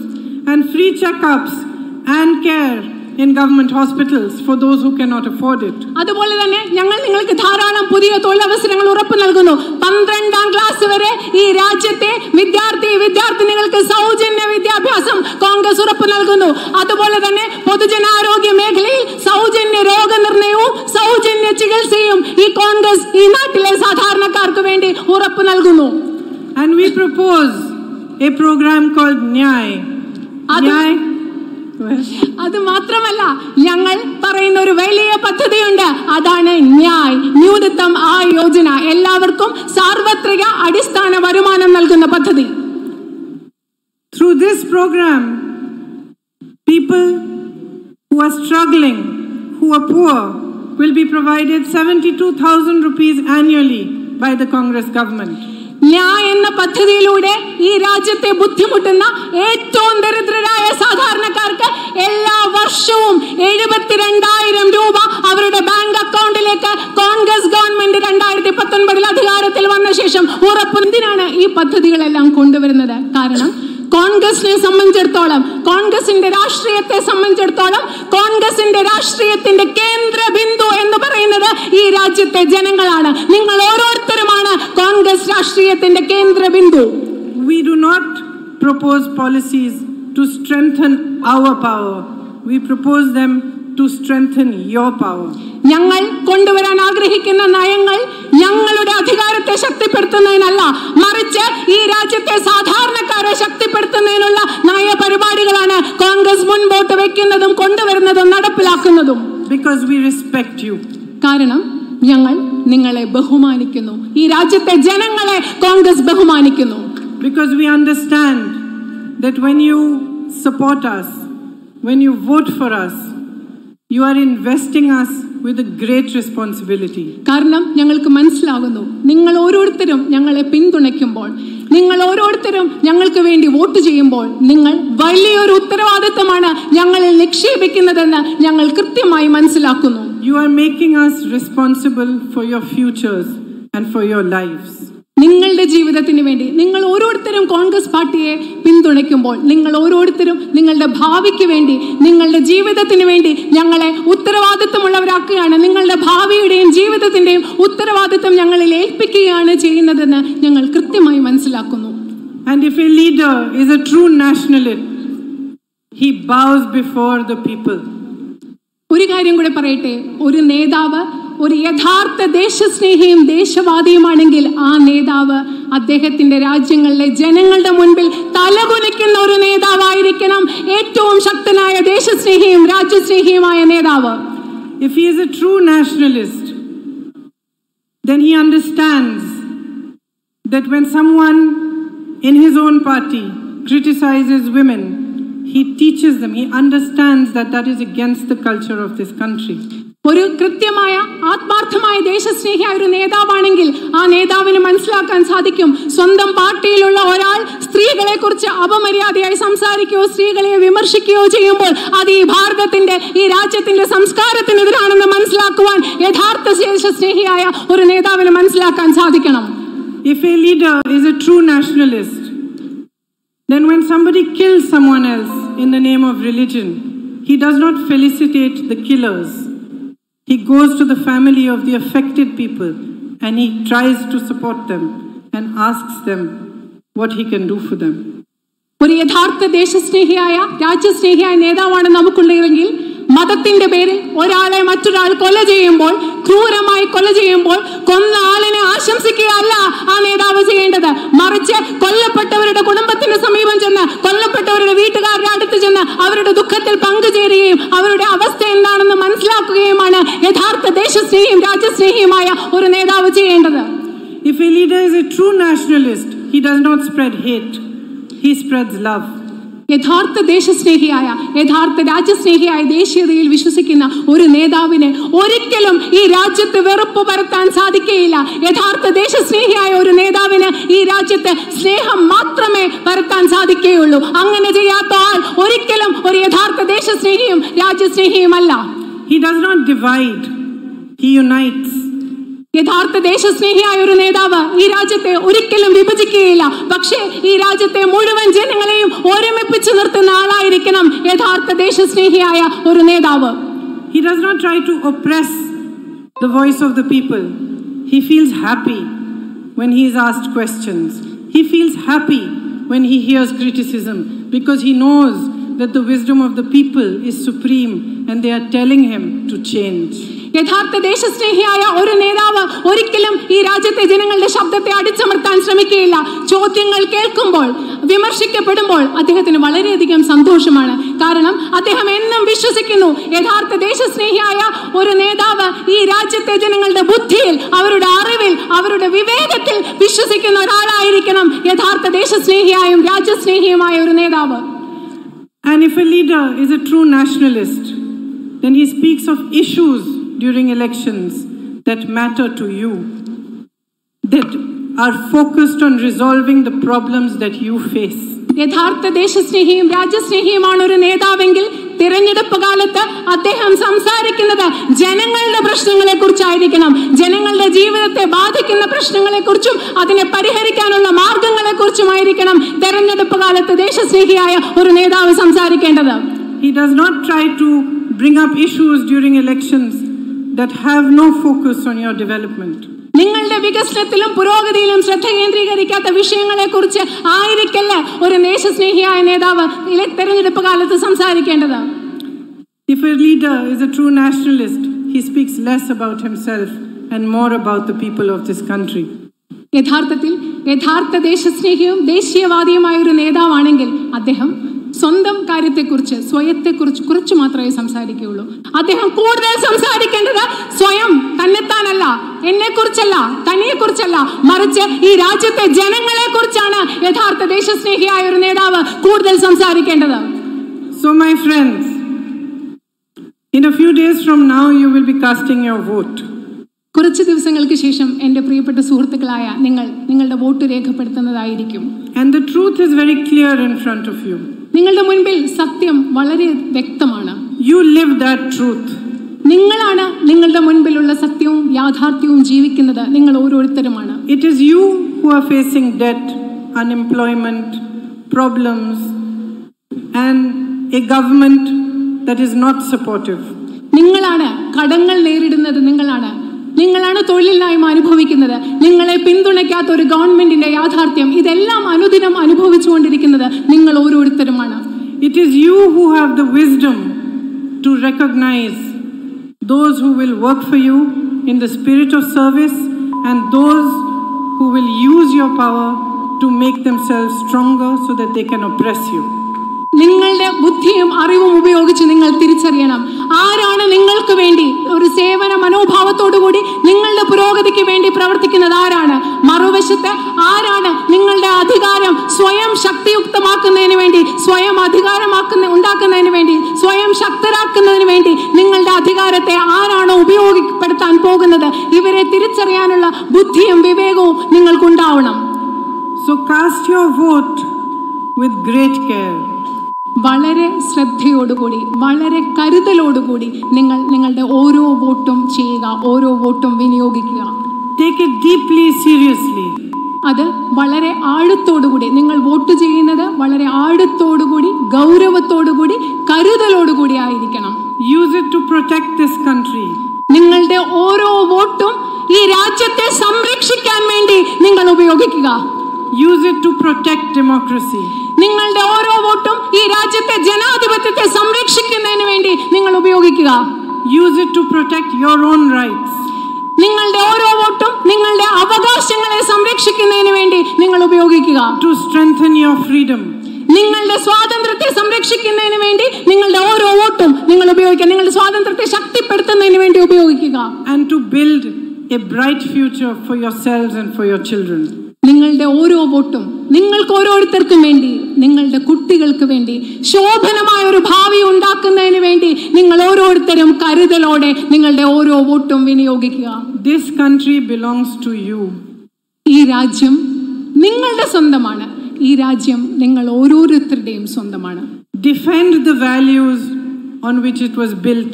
and free checkups and care in government hospitals for those who cannot afford it. അതുപോലെ തന്നെ ഞങ്ങൾ നിങ്ങൾക്ക് ധാരാളം പുതിയ തൊഴിലവസരങ്ങൾ ഉറപ്പ് നൽകുന്നു. 12ാം class വരെ ഈ രാജ്യത്തെ വിദ്യാർത്ഥിനികൾക്ക് സൗജന്യ വിദ്യാഭ്യാസം കോൺഗ്രസ് ഉറപ്പ് നൽകുന്നു. അതുപോലെ തന്നെ പൊതുജനാരോഗ്യ മേഖലയിൽ സൗജന്യ രോഗനിർണയവും സൗജന്യ ചികിത്സയും ഈ കോൺഗ്രസ് ഈ നാട്ടിലെ സാധാരണക്കാർക്ക് വേണ്ടി ഉറപ്പ് നൽകുന്നു. And we propose a program called Nyay. അത് മാത്രമല്ല, ഞങ്ങൾ പറയുന്ന ഒരു വലിയ പദ്ധതിയുണ്ട്, അതാണ് ന്യായ്, ന്യൂനതം ആയ യോജന. എല്ലാവർക്കും സാർവത്രിക അടിസ്ഥാന വരുമാനം നൽകുന്ന പദ്ധതി. Through this program, people who are struggling, who are poor, will be provided 72,000 rupees annually by the Congress government. Nyay എന്ന പദ്ധതിയിലൂടെ ഈ രാജ്യത്തെ ബുദ്ധിമുട്ടുന്ന ഏറ്റവും ദരിദ്രരായ സാധാരണക്കാർക്ക് എല്ലാ വർഷവും 72,000 രൂപ അവരുടെ ബാങ്ക് അക്കൗണ്ടിലേക്ക് കോൺഗ്രസ് ഗവൺമെന്റ് 2019 അധികാരത്തിൽ വന്ന ശേഷം ഉറപ്പ്. എന്തിനാണ് ഈ പദ്ധതികളെല്ലാം കൊണ്ടുവരുന്നത്? കാരണം കോൺഗ്രസിനെ സംബന്ധിച്ചിടത്തോളം, കോൺഗ്രസിന്റെ രാഷ്ട്രീയത്തെ സംബന്ധിച്ചിടത്തോളം, കോൺഗ്രസിന്റെ രാഷ്ട്രീയത്തിന്റെ കേന്ദ്ര ബിന്ദു എന്ന് പറയുന്നത് ഈ രാജ്യത്തെ ജനങ്ങളാണ്. നിങ്ങൾ ഓരോരുത്തരുമാണ് കോൺഗ്രസ് രാഷ്ട്രീയത്തിന്റെ കേന്ദ്ര Bindu. We do not propose policies to strengthen our power. We propose them to strengthen your power. ഞങ്ങൾ കൊണ്ടുവരാൻ ആഗ്രഹിക്കുന്ന നയങ്ങൾ ഞങ്ങളുടെ അധികാരത്തെ ശക്തിപ്പെടുത്തുന്നതിനല്ല, മറിച്ച് ഈ രാജ്യത്തെ സാധാരണക്കാരെ ശക്തിപ്പെടുത്തുന്നതിനുള്ള നയപരിപാടികളാണ് കോൺഗ്രസ് മുൻപോട്ട് വെക്കുന്നതും കൊണ്ടുവരുന്നതും നടപ്പിലാക്കുന്നതും. Because we respect you. കാരണം ഞങ്ങൾ നിങ്ങളെ ബഹുമാനിക്കുന്നു. ഈ രാജ്യത്തെ ജനങ്ങളെ കോൺഗ്രസ് ബഹുമാനിക്കുന്നു. Because we understand that when you support us, when you vote for us, you are investing us with a great responsibility. കാരണം ഞങ്ങൾക്ക് മനസ്സിലാകുന്നു, നിങ്ങൾ ഓരോരുത്തരും ഞങ്ങളെ പിന്തുണയ്ക്കുമ്പോൾ, നിങ്ങൾ ഓരോരുത്തരും ഞങ്ങൾക്ക് വേണ്ടി വോട്ട് ചെയ്യുമ്പോൾ നിങ്ങൾ വലിയൊരു ഉത്തരവാദിത്തമാണ് ഞങ്ങളിൽ നിക്ഷേപിക്കുന്നതെന്ന് ഞങ്ങൾ കൃത്യമായി മനസ്സിലാക്കുന്നു. You are making us responsible for your futures and for your lives. നിങ്ങളുടെ ജീവിതത്തിന് വേണ്ടി നിങ്ങൾ ഓരോരുത്തരും കോൺഗ്രസ് പാർട്ടിയെ പിന്തുണയ്ക്കുമ്പോൾ, നിങ്ങൾ ഓരോരുത്തരും നിങ്ങളുടെ ഭാവിക്ക് വേണ്ടി, നിങ്ങളുടെ ജീവിതത്തിന് വേണ്ടി ഞങ്ങളെ ഉത്തരവാദിത്തമുള്ളവരാക്കുകയാണ്. നിങ്ങളുടെ ഭാവിയുടെയും ജീവിതത്തിന്റെയും ഉത്തരവാദിത്തം ഞങ്ങളിൽ ഏൽപ്പിക്കുകയാണ് ചെയ്യുന്നതെന്ന് ഞങ്ങൾ കൃത്യമായി മനസ്സിലാക്കുന്നു. And if a leader is a true nationalist, he bows before the people. ഒരു കാര്യം കൂടെ പറയട്ടെ, ഒരു നേതാവ് ഒരു യഥാർത്ഥ ദേശസ്നേഹിയും ദേശവാദിയുമാണെങ്കിൽ ആ നേതാവ് അദ്ദേഹത്തിന്റെ രാജ്യങ്ങളിലെ ജനങ്ങളുടെ മുൻപിൽ തലകുനിക്കുന്ന ഒരു നേതാവായിരിക്കണം ഏറ്റവും ശക്തനായ ദേശസ്നേഹിയും രാജ്യസ്നേഹിയുമായ നേതാവ്. If he is a true nationalist, then he understands that when someone in his own party criticizes women, he teaches them, he understands that that is against the culture of this country. ഒരു കൃത്യമായ ആത്മാർത്ഥമായ ദേശസ്നേഹിയായ ഒരു നേതാവാണെങ്കിൽ ആ നേതാവിന് മനസ്സിലാക്കാൻ സാധിക്കും, സ്വന്തം പാർട്ടിയിലുള്ള ഒരാൾ സ്ത്രീകളെ കുറിച്ച് അപമര്യാദയായി സംസാരിക്കുകയോ സ്ത്രീകളെ വിമർശിക്കുകയോ ചെയ്യുമ്പോൾ അത് ഈ ഭാരതത്തിന്റെ, ഈ രാജ്യത്തിന്റെ സംസ്കാരത്തിനെതിരാണെന്ന് മനസ്സിലാക്കുവാൻ യഥാർത്ഥ ദേശസ്നേഹിയായ ഒരു നേതാവിന് മനസ്സിലാക്കാൻ സാധിക്കണം. If a leader is a true nationalist, then when somebody kills someone else in the name of religion, he does not felicitate the killers. He goes to the family of the affected people and he tries to support them and asks them what he can do for them. ഒരു യഥാർത്ഥ ദേശസ്നേഹിയായ രാജ്യസ്നേഹിയായ നേതാവാണ് നമുക്കുള്ളതെങ്കിൽ മതത്തിന്റെ പേരിൽ ഒരാളെ മറ്റൊരാൾ കൊല ചെയ്യുമ്പോൾ, ക്രൂരമായി കൊല ചെയ്യുമ്പോൾ, കൊന്ന ആളിനെ ആശംസിക്കുകയല്ല ആ നേതാവ് ചെയ്യേണ്ടത്. മറിച്ച് കൊല്ലപ്പെട്ടവരുടെ കുടുംബത്തിന് സമീപം ചെന്ന്, കൊല്ലപ്പെട്ടവരുടെ വീട്ടുകാരുടെ അടുത്ത് ചെന്ന് അവരുടെ ദുഃഖത്തിൽ പങ്കുചേരുകയും അവരുടെ അവസ്ഥ എന്താണെന്ന് മനസ്സിലാക്കുകയുമാണ് യഥാർത്ഥ ദേശസ്നേഹിയും രാജ്യസ്നേഹിയുമായ ഒരു നേതാവ് ചെയ്യേണ്ടത്. If a leader is a true nationalist, he does not spread hate. He spreads love. യഥാർത്ഥ ദേശസ്നേഹിയായ, യഥാർത്ഥ രാജ്യസ്നേഹിയായ, ദേശീയതയിൽ വിശ്വസിക്കുന്ന ഒരു നേതാവിന് ഒരിക്കലും ഈ രാജ്യത്ത് വെറുപ്പ് പരത്താൻ സാധിക്കുകയില്ല. യഥാർത്ഥ ദേശസ്നേഹിയായ ഒരു നേതാവിന് ഈ രാജ്യത്ത് സ്നേഹം മാത്രമേ പരത്താൻ സാധിക്കുകയുള്ളൂ. അങ്ങനെ ചെയ്യാത്ത ആൾ ഒരിക്കലും ഒരു യഥാർത്ഥ ദേശസ്നേഹിയും രാജ്യസ്നേഹിയുമല്ല. He does not divide. He unites. യഥാർത്ഥ ദേശസ്നേഹിയായ ഒരു നേതാവ് ഈ രാജ്യത്തെ ഒരിക്കലും വിഭജിക്കുകയില്ല. പക്ഷേ ഈ രാജ്യത്തെ മുഴുവൻ ജനങ്ങളെയും ഒരുമിപ്പിച്ചു നിർത്തുന്ന ആളായിരിക്കണം യഥാർത്ഥ ദേശസ്നേഹിയായ ഒരു നേതാവ്. He does not try to oppress the voice of the people. He feels happy when he is asked questions. He feels happy when he hears criticism because he knows that the wisdom of the people is supreme and they are telling him to change. യഥാർത്ഥ ദേശസ്നേഹിയായ ഒരു നേതാവ് ഒരിക്കലും ഈ രാജ്യത്തെ ജനങ്ങളുടെ ശബ്ദത്തെ അടിച്ചമർത്താൻ ശ്രമിക്കുകയില്ല. ചോദ്യങ്ങൾ കേൾക്കുമ്പോൾ, വിമർശിക്കപ്പെടുമ്പോൾ അദ്ദേഹത്തിന് വളരെയധികം സന്തോഷമാണ്. കാരണം അദ്ദേഹം എന്നും വിശ്വസിക്കുന്നു യഥാർത്ഥ ദേശസ്നേഹിയായ ഒരു നേതാവ് ഈ രാജ്യത്തെ ജനങ്ങളുടെ ബുദ്ധിയിൽ, അവരുടെ അറിവിൽ, അവരുടെ വിവേകത്തിൽ വിശ്വസിക്കുന്ന ഒരാളായിരിക്കണം യഥാർത്ഥ ദേശസ്നേഹിയായും രാജ്യസ്നേഹിയുമായ ഒരു നേതാവ്. And if a leader is a true nationalist, then he speaks of issues during elections that matter to you, that are focused on resolving the problems that you face. യഥാർത്ഥ ദേശസ്നേഹിയും രാജ്യസ്നേഹിയുമാണ് ഒരു നേതാവെങ്കിൽ തിരഞ്ഞെടുപ്പ് കാലത്ത് അദ്ദേഹം സംസാരിക്കുന്നത് ജനങ്ങളുടെ പ്രശ്നങ്ങളെ കുറിച്ചായിരിക്കണം. ജനങ്ങളുടെ ജീവിതത്തെ ബാധിക്കുന്ന പ്രശ്നങ്ങളെ കുറിച്ചും അതിനെ പരിഹരിക്കാനുള്ള മാർഗങ്ങളെ കുറിച്ചുമായിരിക്കണം തെരഞ്ഞെടുപ്പ് കാലത്ത് ദേശസ്നേഹിയായ ഒരു നേതാവ് സംസാരിക്കേണ്ടത്. He does not try to bring up issues during elections that have no focus on your development. നിങ്ങളുടെ വികസനത്തിലും പുരോഗതിയിലും ശ്രദ്ധ കേന്ദ്രീകരിക്കാത്ത വിഷയങ്ങളെ കുറിച്ച് ആയിരിക്കല്ല ഒരു ദേശസ്നേഹിയായ നേതാവ് തെരഞ്ഞെടുപ്പ് കാലത്ത് സംസാരിക്കേണ്ടത്. If a leader is a true nationalist, he speaks less about himself and more about the people of this country. യഥാർത്ഥത്തിൽ യഥാർത്ഥ ദേശസ്നേഹിയും ദേശീയവാദിയുമായ ഒരു നേതാവാണെങ്കിൽ അദ്ദേഹം സ്വന്തം കാര്യത്തെക്കുറിച്ച്, സ്വയത്തെക്കുറിച്ച് കുറച്ച് മാത്രമേ സംസാരിക്കുകയുള്ളൂ. അദ്ദേഹം കൂടുതൽ സംസാരിക്കേണ്ടത് സ്വയം, തന്നെത്താനല്ല, എന്നെക്കുറിച്ചല്ല, തനിയെക്കുറിച്ചല്ല, മറിച്ച് ഈ രാജ്യത്തെ ജനങ്ങളെ കുറിച്ചാണ് യഥാർത്ഥ ദേശസ്നേഹിയായ ഒരു നേതാവ് കൂടുതൽ സംസാരിക്കേണ്ടത്. So my friends, in a few days from now you will be casting your vote. കുറച്ച് ദിവസങ്ങൾക്ക് ശേഷം എൻ്റെ പ്രിയപ്പെട്ട സുഹൃത്തുക്കളായ നിങ്ങൾ നിങ്ങളുടെ vote രേഖപ്പെടുത്തുന്നതായിരിക്കും. And the truth is very clear in front of you. നിങ്ങളുടെ മുൻപിൽ സത്യം വളരെ വ്യക്തമാണ്. You live that truth. നിങ്ങളാണ് നിങ്ങളുടെ മുൻപിലുള്ള സത്യവും യാഥാർത്ഥ്യവും ജീവിക്കുന്നത്. നിങ്ങൾ ഓരോരുത്തരുമാണ്. It is you who are facing debt, unemployment, problems, and a government that is not supportive. നിങ്ങളാണ് കടങ്ങൾ നേരിടുന്നത്. നിങ്ങളാണ് തൊഴിലില്ലായ്മ അനുഭവിക്കുന്നത്. നിങ്ങളെ പിന്തുണയ്ക്കാത്ത ഒരു ഗവൺമെന്റിന്റെ യാഥാർത്ഥ്യം, ഇതെല്ലാം അനുദിനം അനുഭവിച്ചുകൊണ്ടിരിക്കുന്നത് നിങ്ങൾ ഓരോരുത്തരുമാണ്. It is you who have the wisdom to recognize those who will work for you in the spirit of service and those who will use your power to make themselves stronger so that they can oppress you. നിങ്ങളുടെ ബുദ്ധിയും അറിവും ഉപയോഗിച്ച് നിങ്ങൾ തിരിച്ചറിയണം ആരാണ് നിങ്ങൾക്ക് വേണ്ടി ഒരു സേവന മനോഭാവത്തോടുകൂടി നിങ്ങളുടെ പുരോഗതിക്ക് വേണ്ടി പ്രവർത്തിക്കുന്നത്, ആരാണ്. മറുവശത്ത് ആരാണ് നിങ്ങളുടെ അധികാരം സ്വയം ശക്തിയുക്തമാക്കുന്നതിന് വേണ്ടി, സ്വയം ഉണ്ടാക്കുന്നതിന് വേണ്ടി, സ്വയം ശക്തരാക്കുന്നതിന് വേണ്ടി നിങ്ങളുടെ അധികാരത്തെ ആരാണോ ഉപയോഗപ്പെടുത്താൻ പോകുന്നത്, ഇവരെ തിരിച്ചറിയാനുള്ള ബുദ്ധിയും വിവേകവും നിങ്ങൾക്കുണ്ടാവണം. So cast your vote with great care. വളരെ ശ്രദ്ധയോടുകൂടി, വളരെ കരുതലോടുകൂടി നിങ്ങളുടെ ഓരോ വോട്ടും ചെയ്യുക, ഓരോ വോട്ടും വിനിയോഗിക്കുക. Take it deeply seriously. അത് വളരെ ആഴത്തോടുകൂടി, നിങ്ങൾ വോട്ട് ചെയ്യുന്നത് വളരെ ആഴത്തോടുകൂടി, ഗൗരവത്തോടുകൂടി, കരുതലോടുകൂടി ആയിരിക്കണം. Use it to protect this country. നിങ്ങളുടെ ഓരോ വോട്ടും ഈ രാജ്യത്തെ സംരക്ഷിക്കാൻ വേണ്ടി നിങ്ങൾ ഉപയോഗിക്കുക. Use it to protect democracy. നിങ്ങളുടെ ഓരോ വോട്ടും ഈ രാജ്യത്തെ ജനാധിപത്യത്തെ സംരക്ഷിക്കുന്നതിന് വേണ്ടി നിങ്ങൾ ഉപയോഗിക്കുക. Use it to protect your own rights. നിങ്ങളുടെ ഓരോ വോട്ടും നിങ്ങളുടെ അവകാശങ്ങളെ സംരക്ഷിക്കുന്നതിന് വേണ്ടി നിങ്ങൾ ഉപയോഗിക്കുക. To strengthen your freedom. നിങ്ങളുടെ സ്വാതന്ത്ര്യത്തെ സംരക്ഷിക്കുന്നതിന് വേണ്ടി നിങ്ങളുടെ ഓരോ വോട്ടും നിങ്ങൾ ഉപയോഗിക്കുക. നിങ്ങളുടെ സ്വാതന്ത്ര്യത്തെ ശക്തിപ്പെടുത്തുന്നതിന് വേണ്ടി ഉപയോഗിക്കുക. And to build a bright future for yourselves and for your children. നിങ്ങളുടെ ഓരോ വോട്ടും നിങ്ങൾക്ക് ഓരോരുത്തർക്കും വേണ്ടി, നിങ്ങളുടെ കുട്ടികൾക്ക് വേണ്ടി ശോഭനമായ ഒരു ഭാവി ഉണ്ടാക്കുന്നതിന് വേണ്ടി നിങ്ങൾ ഓരോരുത്തരും കരുതലോടെ നിങ്ങളുടെ ഓരോ വോട്ടും വിനിയോഗിക്കുക. This country belongs to you. ഈ രാജ്യം നിങ്ങളുടെ സ്വന്തമാണ്. ഈ രാജ്യം നിങ്ങൾ ഓരോരുത്തരുടെയും സ്വന്തമാണ്. Defend the values on which it was built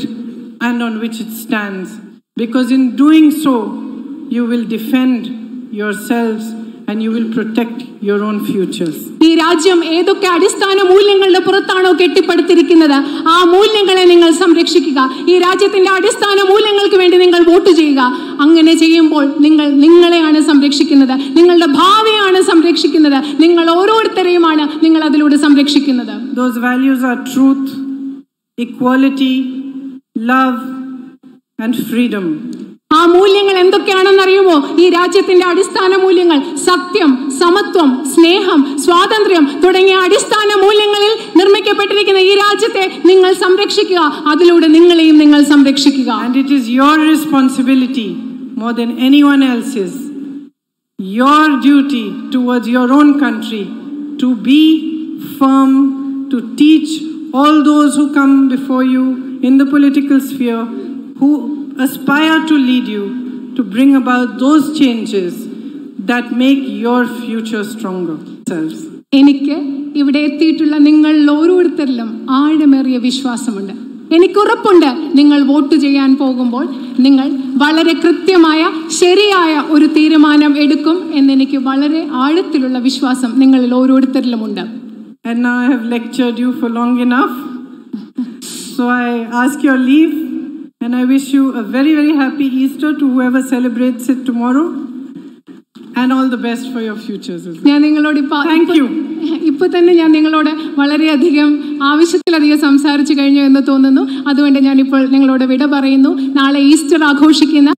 and on which it stands, because in doing so you will defend yourselves and you will protect your own futures. ഈ രാജ്യം ഏതൊക്കെ അടിസ്ഥാന മൂല്യങ്ങളുടെ പുറത്താണോ കെട്ടിപ്പടുത്തിരിക്കുന്നത്, ആ മൂല്യങ്ങളെ നിങ്ങൾ സംരക്ഷിക്കുക. ഈ രാജ്യത്തിന്റെ അടിസ്ഥാന മൂല്യങ്ങൾക്ക് വേണ്ടി നിങ്ങൾ വോട്ട് ചെയ്യുക. അങ്ങനെ ചെയ്യുമ്പോൾ നിങ്ങൾ നിങ്ങളെയാണ് സംരക്ഷിക്കുന്നത്, നിങ്ങളുടെ ഭാവിയാണ് സംരക്ഷിക്കുന്നത്, നിങ്ങൾ ഓരോരുത്തരെയുമാണ് നിങ്ങൾ അതിലൂടെ സംരക്ഷിക്കുന്നത്. Those values are truth, equality, love and freedom. ആ മൂല്യങ്ങൾ എന്തൊക്കെയാണെന്ന് അറിയുമോ? ഈ രാജ്യത്തിന്റെ അടിസ്ഥാന മൂല്യങ്ങൾ സത്യം, സമത്വം, സ്നേഹം, സ്വാതന്ത്ര്യം തുടങ്ങിയ അടിസ്ഥാന മൂല്യങ്ങളിൽ നിർമ്മിക്കപ്പെട്ടിരിക്കുന്ന ഈ രാജ്യത്തെ നിങ്ങൾ സംരക്ഷിക്കുക. അതിലൂടെ നിങ്ങളെയും നിങ്ങൾ സംരക്ഷിക്കുക. And it is your responsibility more than anyone else's, your duty towards your own country, to be firm, to teach all those who come before you in the political sphere, who aspire to lead you, to bring about those changes that make your future stronger. എനിക്ക് ഇവിടെ എത്തിയിട്ടുള്ള നിങ്ങൾ ഓരോരുത്തരിലും ആഴമേറിയ വിശ്വാസമുണ്ട്. എനിക്കുറപ്പുണ്ട് നിങ്ങൾ vote ചെയ്യാൻ പോകുമ്പോൾ നിങ്ങൾ വളരെ കൃത്യമായ ശരിയായ ഒരു തീരുമാനം എടുക്കും എന്നെനിക്ക് വളരെ ആഴത്തിലുള്ള വിശ്വാസം നിങ്ങളിൽ ഓരോരുത്തരിലുമുണ്ട്. And now I have lectured you for long enough, so I ask your leave. And I wish you a very, very happy Easter to whoever celebrates it tomorrow. And all the best for your futures. Thank you. ഇപ്പൊ തന്നെ ഞാൻ നിങ്ങളോട് വളരെയധികം ആവശ്യത്തിലധികം സംസാരിച്ചു കഴിഞ്ഞു എന്ന് തോന്നുന്നു. അതുകൊണ്ട് ഞാൻ ഇപ്പോൾ നിങ്ങളോട് വിട പറയുന്നു. നാളെ ഈസ്റ്റർ ആഘോഷിക്കുന്ന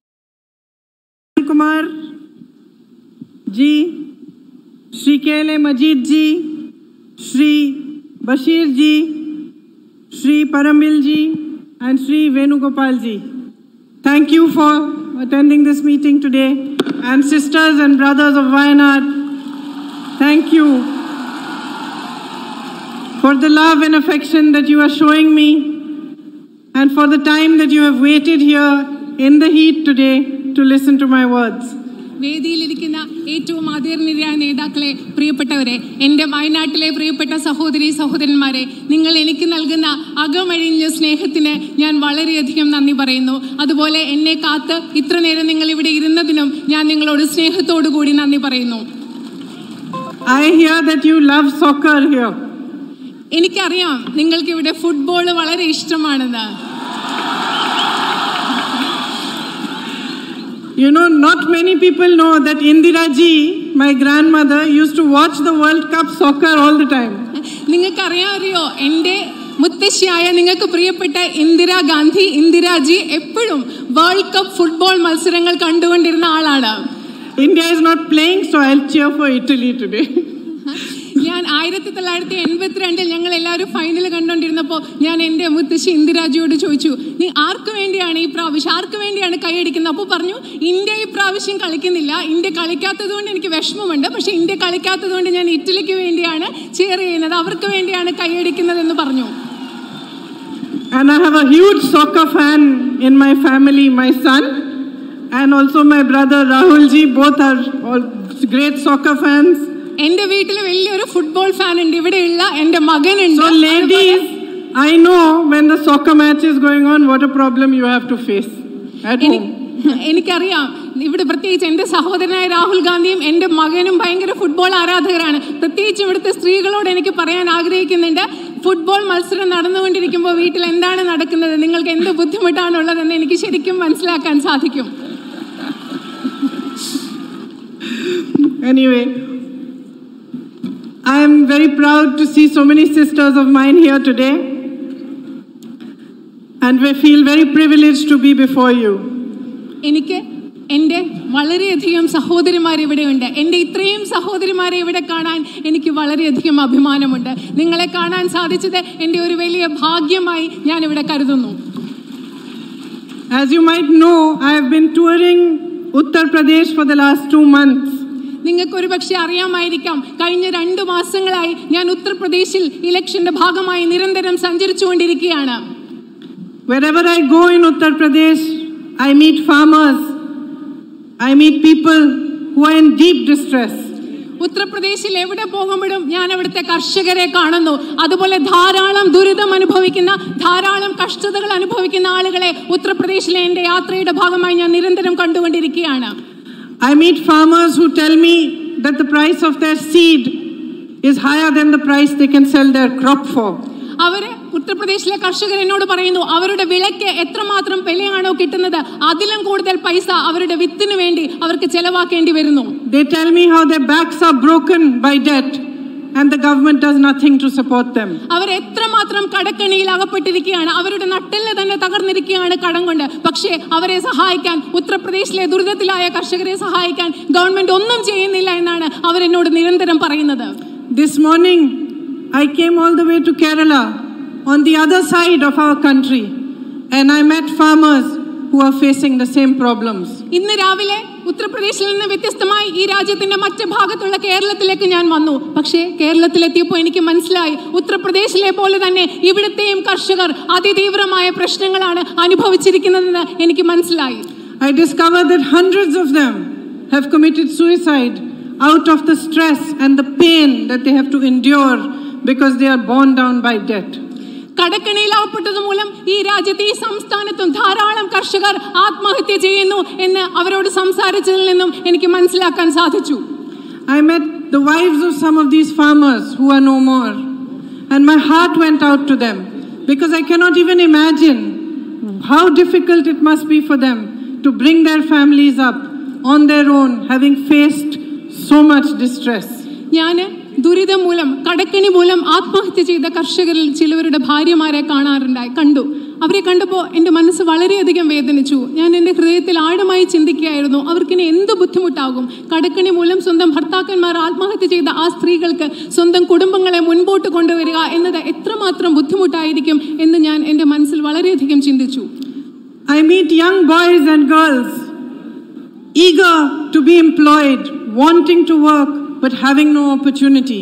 Kumar ji, Shri KLA Majeed ji, Shri Basheer ji, Shri Paramil ji and Sri Venugopal ji. Thank you for attending this meeting today. And sisters and brothers of Wayanad, thank you for the love and affection that you are showing me, and for the time that you have waited here in the heat today to listen to my words. വേദിയിലിരിക്കുന്ന ഏറ്റവും ആദരണീയരായ നേതാക്കളെ, പ്രിയപ്പെട്ടവരെ, എൻ്റെ വയനാട്ടിലെ പ്രിയപ്പെട്ട സഹോദരി സഹോദരന്മാരെ, നിങ്ങൾ എനിക്ക് നൽകുന്ന അകമഴിഞ്ഞ സ്നേഹത്തിന് ഞാൻ വളരെയധികം നന്ദി പറയുന്നു. അതുപോലെ എന്നെ കാത്ത് ഇത്ര നേരം നിങ്ങൾ ഇവിടെ ഇരുന്നതിനും ഞാൻ നിങ്ങളോട് സ്നേഹത്തോടു കൂടി നന്ദി പറയുന്നു. I hear that you love soccer here. എനിക്കറിയാം നിങ്ങൾക്ക് ഇവിടെ ഫുട്ബോൾ വളരെ ഇഷ്ടമാണെന്ന്. You know, not many people know that Indira ji, my grandmother, used to watch the World Cup soccer all the time. നിങ്ങൾക്കറിയാമോ, എൻ്റെ മുത്തശ്ശിയായ നിങ്ങൾക്ക് പ്രിയപ്പെട്ട ഇന്ദിരാഗാന്ധി, ഇന്ദിരാജി എപ്പോഴും വേൾഡ് കപ്പ് ഫുട്ബോൾ മത്സരങ്ങൾ കണ്ടുകൊണ്ടിരുന്ന ആളാണ്. India is not playing, so I'll cheer for Italy today. ഞാൻ 1982 ഞങ്ങൾ എല്ലാവരും ഫൈനൽ കണ്ടുകൊണ്ടിരുന്നപ്പോൾ ഞാൻ എൻ്റെ മുത്തശ്ശി ഇന്ദിരാജിയോട് ചോദിച്ചു, നീ ആർക്ക് വേണ്ടിയാണ് ഈ പ്രാവശ്യം, ആർക്ക് വേണ്ടിയാണ് കൈയടിക്കുന്നത്? അപ്പോൾ പറഞ്ഞു, ഇന്ത്യ ഈ പ്രാവശ്യം കളിക്കുന്നില്ല, ഇന്ത്യ കളിക്കാത്തത് കൊണ്ട് എനിക്ക് വിഷമമുണ്ട്, പക്ഷെ ഇന്ത്യ കളിക്കാത്തത് കൊണ്ട് ഞാൻ ഇറ്റലിക്ക് വേണ്ടിയാണ് cheer ചെയ്യുന്നത്, അവർക്ക് വേണ്ടിയാണ് കൈയടിക്കുന്നത് എന്ന് പറഞ്ഞു. And I have a huge soccer fan in my family, my son, and also my brother Rahul ji, both are all great soccer fans. എൻ്റെ വീട്ടിൽ വലിയൊരു ഫുട്ബോൾ ഫാൻ ഉണ്ട്, ഇവിടെയുള്ള എൻ്റെ മകനുണ്ട്. So ladies, I know when the soccer match is going on, what a problem you have to face at home. എനിക്കറിയാം ഇവിടെ പ്രത്യേകിച്ച് എൻ്റെ സഹോദരനായ രാഹുൽ ഗാന്ധിയും എൻ്റെ മകനും ഭയങ്കര ഫുട്ബോൾ ആരാധകരാണ്. പ്രത്യേകിച്ച് ഇവിടുത്തെ സ്ത്രീകളോട് എനിക്ക് പറയാൻ ആഗ്രഹിക്കുന്നുണ്ട്, ഫുട്ബോൾ മത്സരം നടന്നുകൊണ്ടിരിക്കുമ്പോൾ വീട്ടിൽ എന്താണ് നടക്കുന്നത്, നിങ്ങൾക്ക് എന്ത് ബുദ്ധിമുട്ടാണുള്ളതെന്ന് എനിക്ക് ശരിക്കും മനസ്സിലാക്കാൻ സാധിക്കും. Anyway, I am very proud to see so many sisters of mine here today, and we feel very privileged to be before you. എനിക്ക് എൻ്റെ വളരെയധികം സഹോദരിമാർ ഇവിടെയുണ്ട്. എൻ്റെ ഇത്രയും സഹോദരിമാരെ ഇവിടെ കാണാൻ എനിക്ക് വളരെയധികം അഭിമാനമുണ്ട്. നിങ്ങളെ കാണാൻ സാധിച്ചത് എൻ്റെ ഒരു വലിയ ഭാഗ്യമായി ഞാൻ ഇവിടെ കരുതുന്നു. As you might know, I have been touring Uttar Pradesh for the last 2 months. നിങ്ങൾക്ക് ഒരു പക്ഷേ അറിയാമായിരിക്കാം, കഴിഞ്ഞ 2 മാസങ്ങളായി ഞാൻ ഉത്തർപ്രദേശിൽ ഇലക്ഷന്റെ ഭാഗമായി നിരന്തരം സഞ്ചരിച്ചുകൊണ്ടിരിക്കുകയാണ്. Wherever I go in Uttar Pradesh, I meet farmers. I meet people who are in deep distress. ഉത്തർപ്രദേശിൽ എവിടെ പോകുമ്പോഴും ഞാൻ അവിടുത്തെ കർഷകരെ കാണുന്നു. അതുപോലെ ധാരാളം ദുരിതം അനുഭവിക്കുന്ന, ധാരാളം കഷ്ടതകൾ അനുഭവിക്കുന്ന ആളുകളെ ഉത്തർപ്രദേശിലെ എൻ്റെ യാത്രയുടെ ഭാഗമായി ഞാൻ നിരന്തരം കണ്ടുകൊണ്ടിരിക്കുകയാണ്. I meet farmers who tell me that the price of their seed is higher than the price they can sell their crop for. അവര് ഉത്തർപ്രദേശിലെ കർഷകർ എന്നോട് പറയുന്നു, അവരുടെ വിളയ്ക്ക് എത്രമാത്രം വിലയാണോ കിട്ടുന്നത് അതിലും കൂടുതൽ പൈസ അവരുടെ വിത്തിന് വേണ്ടി അവർക്ക് ചെലവാക്കേണ്ടി വരുന്നു. They tell me how their backs are broken by debt and the government does nothing to support them. അവർ എത്രമാത്രം കടക്കണിയിൽ അകപ്പെട്ടിരിക്കുകയാണ്, അവരുടെ നട്ടെല്ല് തന്നെ തകർന്നിരിക്കുകയാണ് കടം കൊണ്ട്. പക്ഷേ അവരെ സഹായിക്കാൻ, ഉത്തർപ്രദേശിലെ ദുരിതത്തിലായ കർഷകരെ സഹായിക്കാൻ ഗവൺമെന്റ് ഒന്നും ചെയ്യുന്നില്ല എന്നാണ് അവരെന്നോട് നിരന്തരം പറയുന്നത്. This morning I came all the way to Kerala, on the other side of our country, and I met farmers who are facing the same problems. ഇന്ന് രാവിലെ ഉത്തർപ്രദേശിൽ നിന്ന് വ്യത്യസ്തമായി ഈ രാജ്യത്തിന്റെ മറ്റു ഭാഗത്തുള്ള കേരളത്തിലേക്ക് ഞാൻ വന്നു. പക്ഷേ കേരളത്തിലെത്തിയപ്പോൾ എനിക്ക് മനസ്സിലായി, ഉത്തർപ്രദേശിലെ പോലെ തന്നെ ഇവിടുത്തെയും കർഷകർ അതിതീവ്രമായ പ്രശ്നങ്ങളാണ് അനുഭവിച്ചിരിക്കുന്നതെന്ന് എനിക്ക് മനസ്സിലായി. I discovered that hundreds of them have committed suicide out of the stress and the pain that they have to endure because they are borne down by debt. കടക്കണിയിലാവപ്പെട്ടത് മൂലം ഈ രാജ്യത്തെ, ഈ സംസ്ഥാനത്തും ധാരാളം കർഷകർ ആത്മഹത്യ ചെയ്യുന്നു എന്ന് അവരോട് സംസാരിച്ചതിൽ നിന്നും എനിക്ക് മനസ്സിലാക്കാൻ സാധിച്ചു. I met the wives of some of these farmers who are no more, and my heart went out to them because I cannot even imagine how difficult it must be for them to bring their families up on their own, having faced so much distress. ഞാൻ ദുരിതം മൂലം, കടക്കണി മൂലം ആത്മഹത്യ ചെയ്ത കർഷകരിൽ ചിലവരുടെ ഭാര്യമാരെ കണ്ടു. അവരെ കണ്ടപ്പോൾ എൻ്റെ മനസ്സ് വളരെയധികം വേദനിച്ചു. ഞാൻ എൻ്റെ ഹൃദയത്തിൽ ആഴമായി ചിന്തിക്കുകയായിരുന്നു, അവർക്കിനി എന്ത് ബുദ്ധിമുട്ടാകും. കടക്കണി മൂലം സ്വന്തം ഭർത്താക്കന്മാർ ആത്മഹത്യ ചെയ്ത ആ സ്ത്രീകൾക്ക് സ്വന്തം കുടുംബങ്ങളെ മുൻപോട്ട് കൊണ്ടുവരിക എന്നത് എത്രമാത്രം ബുദ്ധിമുട്ടായിരിക്കും എന്ന് ഞാൻ എൻ്റെ മനസ്സിൽ വളരെയധികം ചിന്തിച്ചു. I meet young boys and girls eager to be employed, wanting to work but having no opportunity.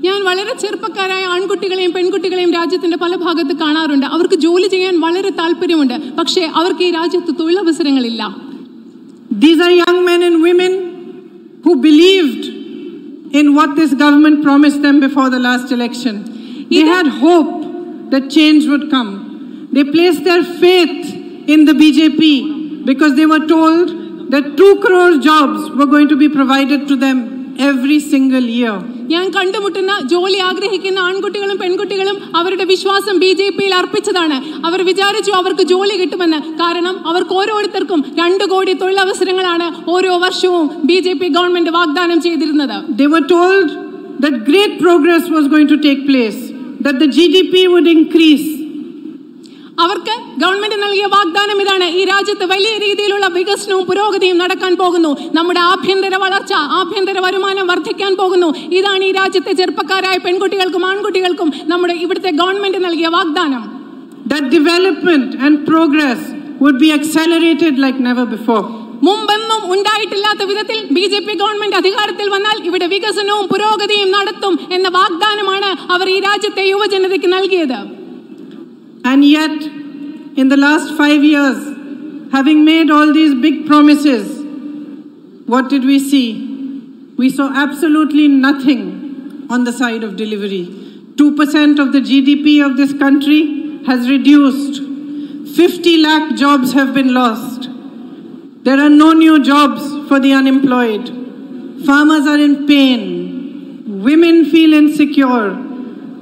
ഞാൻ വളരെ ചെറുപ്പക്കാരായ ആൺകുട്ടികളെയും പെൺകുട്ടികളെയും രാജ്യത്തിന്റെ പല ഭാഗത്ത് കാണാറുണ്ട്. അവർക്ക് ജോലി ചെയ്യാൻ വളരെ താല്പര്യമുണ്ട്, പക്ഷേ അവർക്ക് ഈ രാജ്യത്ത് തൊഴിലവസരങ്ങളില്ല. These are young men and women who believed in what this government promised them before the last election. They had hope that change would come. They placed their faith in the BJP because they were told that 2 crore jobs were going to be provided to them every single year. ഞാൻ കണ്ടുമുട്ടുന്ന ജോലി ആഗ്രഹിക്കുന്ന ആൺകുട്ടികളും പെൺകുട്ടികളും അവരുടെ വിശ്വാസം BJPയിൽ അർപ്പിച്ചതാണ്. അവർ വിചാരിച്ചു അവർക്ക് ജോലി കിട്ടുമെന്ന്. കാരണം അവർക്ക് ഓരോരുത്തർക്കും 2 കോടി തൊഴിലവസരങ്ങളാണ് ഓരോ വർഷവും BJP ഗവൺമെന്റ് വാഗ്ദാനം ചെയ്തിരുന്നത്. They were told that great progress was going to take place, that the GDP would increase. അവർക്ക് ഗവൺമെന്റ് നൽകിയ വാഗ്ദാനം ഇതാണ്: ഈ രാജ്യത്ത് വലിയ രീതിയിലുള്ള വികസനവും പുരോഗതിയും നടക്കാൻ പോകുന്നു, നമ്മുടെ ആഭ്യന്തര വളർച്ച, ആഭ്യന്തര വരുമാനം വർദ്ധിക്കാൻ പോകുന്നു. ഇതാണ് ഈ രാജ്യത്തെ ചെറുപ്പക്കാരായ പെൺകുട്ടികൾക്കും ആൺകുട്ടികൾക്കും നമ്മുടെ ഇവിടുത്തെ ഗവൺമെന്റ് നൽകിയ വാഗ്ദാനം. That development and progress would be accelerated like never before. മുമ്പെന്നും ഉണ്ടായിട്ടില്ലാത്ത വിധത്തിൽ BJP ഗവൺമെന്റ് അധികാരത്തിൽ വന്നാൽ ഇവിടെ വികസനവും പുരോഗതിയും നടത്തും എന്ന വാഗ്ദാനമാണ് അവർ ഈ രാജ്യത്തെ യുവജനതയ്ക്ക് നൽകിയത്. And yet, in the last 5 years, having made all these big promises, what did we see? We saw absolutely nothing on the side of delivery. 2% of the GDP of this country has reduced. 50 lakh jobs have been lost. There are no new jobs for the unemployed. Farmers are in pain. Women feel insecure.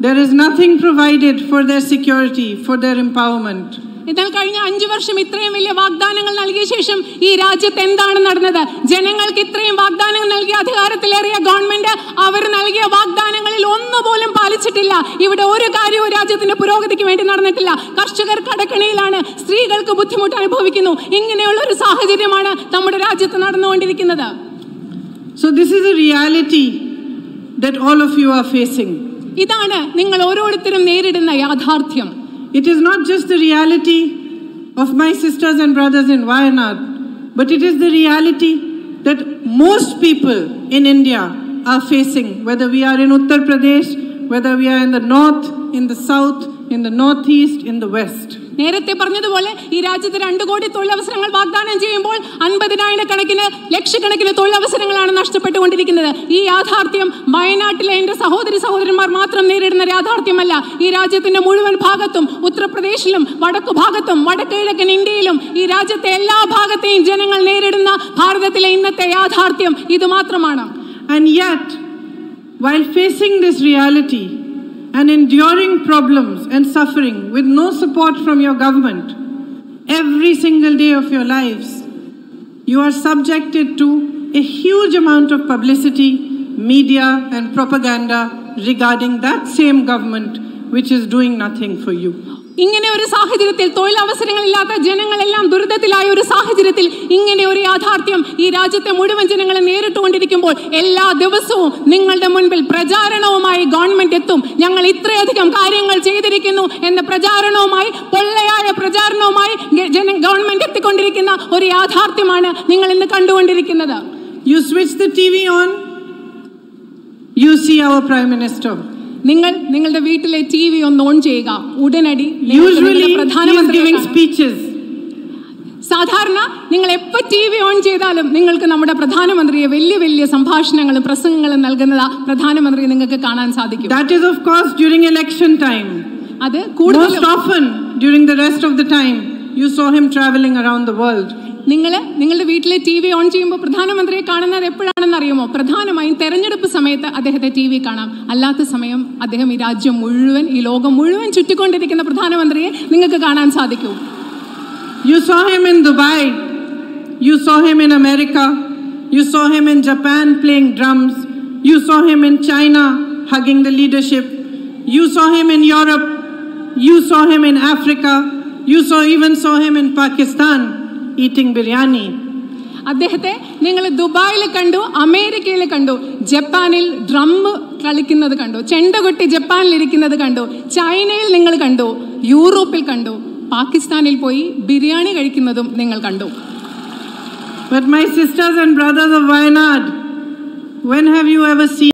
There is nothing provided for their security, for their empowerment. എന്നാൽ കഴിഞ്ഞ 5 വർഷം ഇത്രയും വലിയ വാഗ്ദാനങ്ങൾ നൽകിയ ശേഷം ഈ രാജ്യത്ത് എന്താണ് നടന്നത്? ജനങ്ങൾക്ക് ഇത്രയും വാഗ്ദാനങ്ങൾ നൽകിയ അധികാരത്തിലേറിയ ഗവൺമെന്റ് അവർ നൽകിയ വാഗ്ദാനങ്ങളിൽ ഒന്നുപോലും പാലിച്ചിട്ടില്ല. ഇവിടെ ഒരു കാര്യവും രാജ്യത്തിന്റെ പുരോഗതിക്ക് വേണ്ടി നടന്നിട്ടില്ല. കർഷകർ കടക്കണിയിലാണ്, സ്ത്രീകൾക്ക് ബുദ്ധിമുട്ട് അനുഭവിക്കുന്നു. ഇങ്ങനെയുള്ള ഒരു സാഹചര്യമാണ് നമ്മുടെ രാജ്യത്ത് നടന്നുകൊണ്ടിരിക്കുന്നത്. So this is a reality that all of you are facing. ഇതാണ് നിങ്ങൾ ഓരോരുത്തരും നേരിടുന്ന യാഥാർത്ഥ്യം. It is not just the reality of my sisters and brothers in Wayanad, but it is the reality that most people in India are facing, whether we are in Uttar Pradesh, whether we are in the north, in the south, in the northeast, in the west. നേരത്തെ പറഞ്ഞതുപോലെ ഈ രാജ്യത്ത് 2 കോടി തൊഴിലവസരങ്ങൾ വാഗ്ദാനം ചെയ്യുമ്പോൾ 50,000 ലക്ഷക്കണക്കിന് തൊഴിലവസരങ്ങളാണ് നഷ്ടപ്പെട്ടുകൊണ്ടിരിക്കുന്നത്. ഈ യാഥാർത്ഥ്യം വയനാട്ടിലെ എൻ്റെ സഹോദരന്മാർ മാത്രം നേരിടുന്ന യാഥാർത്ഥ്യമല്ല. ഈ രാജ്യത്തിന്റെ മുഴുവൻ ഭാഗത്തും, ഉത്തർപ്രദേശിലും വടക്കു ഭാഗത്തും വടക്ക് കിഴക്കൻ ഇന്ത്യയിലും ഈ രാജ്യത്തെ എല്ലാ ഭാഗത്തെയും ജനങ്ങൾ നേരിടുന്ന ഭാരതത്തിലെ ഇന്നത്തെ യാഥാർത്ഥ്യം ഇത് മാത്രമാണ്. And yet, while facing this reality and enduring problems and suffering with no support from your government, every single day of your lives, you are subjected to a huge amount of publicity, media and propaganda regarding that same government which is doing nothing for you. ഇങ്ങനെ ഒരു സാഹചര്യത്തിൽ, തൊഴിലവസരങ്ങളില്ലാത്ത ജനങ്ങളെല്ലാം ദുരിതത്തിലായ ഒരു സാഹചര്യത്തിൽ, ഇങ്ങനെ ഒരു യാഥാർത്ഥ്യം ഈ രാജ്യത്തെ മുഴുവൻ ജനങ്ങളെ നേരിട്ടുകൊണ്ടിരിക്കുമ്പോൾ എല്ലാ ദിവസവും നിങ്ങളുടെ മുൻപിൽ പ്രചാരണവുമായി ഗവൺമെന്റ് എത്തും. ഞങ്ങൾ ഇത്രയധികം കാര്യങ്ങൾ ചെയ്തിരിക്കുന്നു എന്ന പ്രചാരണവുമായി, പൊള്ളയായ പ്രചാരണവുമായി ഗവൺമെന്റ് എത്തിക്കൊണ്ടിരിക്കുന്ന ഒരു യാഥാർത്ഥ്യമാണ് നിങ്ങൾ ഇന്ന് കണ്ടുകൊണ്ടിരിക്കുന്നത്. You switch the TV on, you see our Prime Minister. നിങ്ങളുടെ വീട്ടിലെ TV ഒന്ന് ഓൺ ചെയ്യുക, ഉടനടി പ്രധാനമന്ത്രി സ്പീച്ചസ്. സാധാരണ നിങ്ങൾ എപ്പോൾ TV ഓൺ ചെയ്താലും നിങ്ങൾക്ക് നമ്മുടെ പ്രധാനമന്ത്രിയെ വലിയ വലിയ സംഭാഷണങ്ങളും പ്രസംഗങ്ങളും നൽകുന്ന പ്രധാനമന്ത്രിയെ നിങ്ങൾക്ക് കാണാൻ സാധിക്കും. That is of course during election time. അത് most often during the rest of the time you saw him traveling around the world. നിങ്ങളുടെ വീട്ടിലെ TV ഓൺ ചെയ്യുമ്പോൾ പ്രധാനമന്ത്രിയെ കാണുന്നത് എപ്പോഴാണെന്ന് അറിയുമോ? പ്രധാനമായും തെരഞ്ഞെടുപ്പ് സമയത്ത് അദ്ദേഹത്തെ TV കാണാം. അല്ലാത്ത സമയം അദ്ദേഹം ഈ രാജ്യം മുഴുവൻ, ഈ ലോകം മുഴുവൻ ചുറ്റിക്കൊണ്ടിരിക്കുന്ന പ്രധാനമന്ത്രിയെ നിങ്ങൾക്ക് കാണാൻ സാധിക്കും. You saw him in Dubai, you saw him in America, you saw him in Japan playing drums, you saw him in China hugging the leadership, you saw him in Europe, you saw him in Africa, you even saw him in Pakistan eating biryani. അദ്ദേഹത്തെ നിങ്ങൾ ദുബായിൽ കണ്ടു, അമേരിക്കയിൽ കണ്ടു, ജപ്പാനിൽ drum കളിക്കുന്നത് കണ്ടു, ചെണ്ടകൊട്ടി ജപ്പാനിൽ ഇരിക്കുന്നത് കണ്ടു, ചൈനയിൽ നിങ്ങൾ കണ്ടു, യൂറോപ്പിൽ കണ്ടു, പാകിസ്ഥാനിൽ പോയി ബിരിയാണി കഴിക്കുന്നതും നിങ്ങൾ കണ്ടു. But my sisters and brothers of Wayanad, when have you ever seen